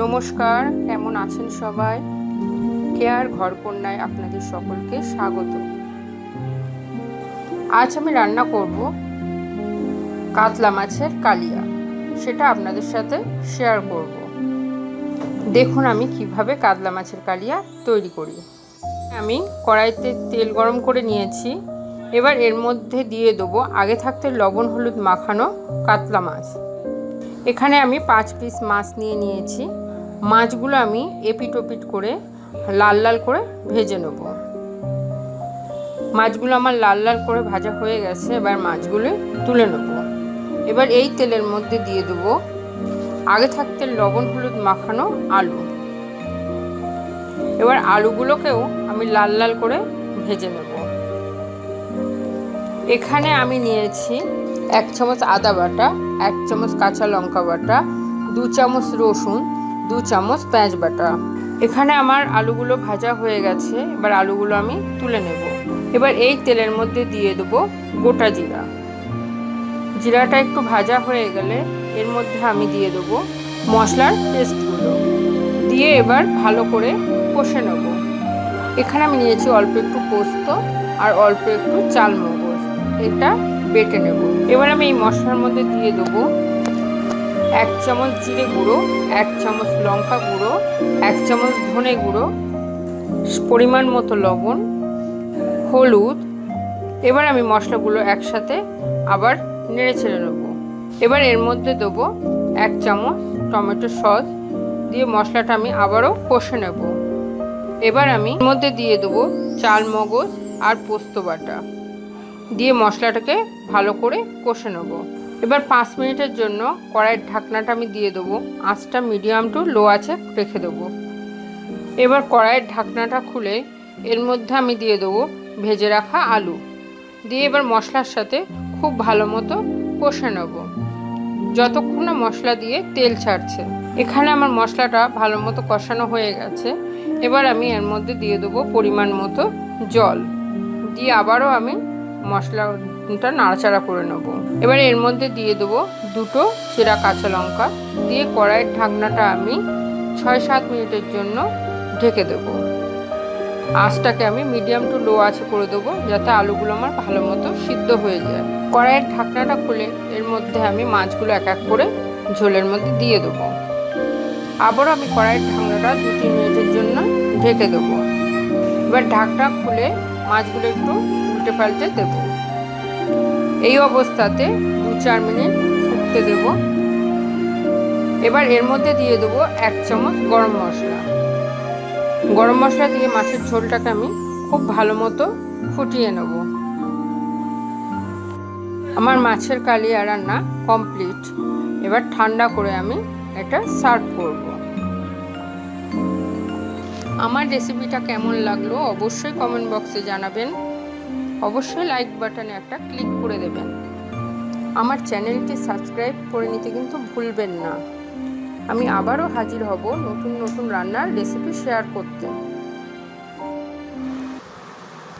নমস্কার, কেমন আছেন সবাই? কেয়ার ঘরকন্যায় আপনাদের সকলকে স্বাগত। আজ আমি রান্না করব কাতলা মাছের কালিয়া, সেটা আপনাদের সাথে শেয়ার করব। দেখুন আমি কিভাবে কাতলা মাছের কালিয়া তৈরি করি। আমি কড়াইতে তেল গরম করে নিয়েছি। এবার এর মধ্যে দিয়ে দেবো আগে থাকতে লবণ হলুদ মাখানো কাতলা মাছ। এখানে আমি 5 পিস মাছ নিয়েছি। মাছগুলো আমি এপিট ওপিট করে লাল লাল করে ভেজে নেব। মাছগুলো আমার লাল লাল করে ভাজা হয়ে গেছে। এবার মাছগুলো তুলে নেব। এবার এই তেলের মধ্যে দিয়ে দেবো আগে থাকতে লবণ হলুদ মাখানো আলু। এবার আলুগুলোকেও আমি লাল লাল করে ভেজে নেব। এখানে আমি নিয়েছি 1 চামচ আদা বাটা, 1 চামচ কাঁচা লঙ্কা বাটা, 2 চামচ রসুন, 2 চামচ পেঁয়াজ বাটা। এখানে আমার আলুগুলো ভাজা হয়ে গেছে। এবার আলুগুলো আমি তুলে নেব। এবার এই তেলের মধ্যে দিয়ে দেবো গোটা জিরা। জিরাটা একটু ভাজা হয়ে গেলে এর মধ্যে আমি দিয়ে দেবো মশলার পেস্টগুলো দিয়ে এবার ভালো করে কষে নেব। এখানে আমি নিয়েছি অল্প একটু পোস্ত আর অল্প একটু চাল মগজ, এটা বেটে নেব। এবার আমি এই মশলার মধ্যে দিয়ে দেবো 1 চামচ জিরে গুঁড়ো, 1 চামচ লঙ্কা গুঁড়ো, 1 চামচ ধনে গুঁড়ো, পরিমাণ মতো লবণ, হলুদ। এবার আমি মশলাগুলো একসাথে আবার নেড়ে ছেড়ে নেব। এবার এর মধ্যে দেবো 1 চামচ টমেটো সস দিয়ে মশলাটা আমি আবারও কষে নেব। এবার আমি এর মধ্যে দিয়ে দেবো চাল মগজ আর পোস্ত বাটা দিয়ে মশলাটাকে ভালো করে কষে নেব। এবার 5 মিনিটের জন্য কড়াইয়ের ঢাকনাটা আমি দিয়ে দেবো। আঁচটা মিডিয়াম টু লো আছে রেখে দেবো। এবার কড়াইয়ের ঢাকনাটা খুলে এর মধ্যে আমি দিয়ে দেবো ভেজে রাখা আলু দিয়ে এবার মশলার সাথে খুব ভালো মতো কষে নেব যতক্ষণ না মশলা দিয়ে তেল ছাড়ছে। এখানে আমার মশলাটা ভালো মতো কষানো হয়ে গেছে। এবার আমি এর মধ্যে দিয়ে দেবো পরিমাণ মতো জল দিয়ে আবারও আমি মশলাটা নাড়াচাড়া করে নেব। এবার এর মধ্যে দিয়ে দেবো 2টো চেরা কাঁচা লঙ্কা দিয়ে কড়াইয়ের ঢাকনাটা আমি 6-7 মিনিটের জন্য ঢেকে দেবো। আঁচটাকে আমি মিডিয়াম টু লো আছে করে দেবো যাতে আলুগুলো আমার ভালো মতো সিদ্ধ হয়ে যায়। কড়াইয়ের ঢাকনাটা খুলে এর মধ্যে আমি মাছগুলো এক এক করে ঝোলের মধ্যে দিয়ে দেবো। আবারও আমি কড়াইয়ের ঢাকনাটা 2-3 মিনিটের জন্য ঢেকে দেবো। এবার ঢাকনা খুলে মাছগুলো একটু উল্টে পাল্টে দেবো। এই অবস্থাতে 2-4 মিনিট ফুটতে দেব। এবার এর মধ্যে দিয়ে দেবো 1 চামচ গরম মশলা। গরম মশলা দিয়ে মাছের ঝোলটাকে আমি খুব ভালো মতো ফুটিয়ে নেব। আমার মাছের কালিয়া রান্না কমপ্লিট। এবার ঠান্ডা করে আমি এটা সার্ভ করব। আমার রেসিপিটা কেমন লাগলো অবশ্যই কমেন্ট বক্সে জানাবেন। অবশ্যই লাইক বাটনে একটা ক্লিক করে দেবেন। আমার চ্যানেলটি সাবস্ক্রাইব করে নিতে কিন্তু ভুলবেন না। আমি আবারও হাজির হব নতুন নতুন রান্নার রেসিপি শেয়ার করতে।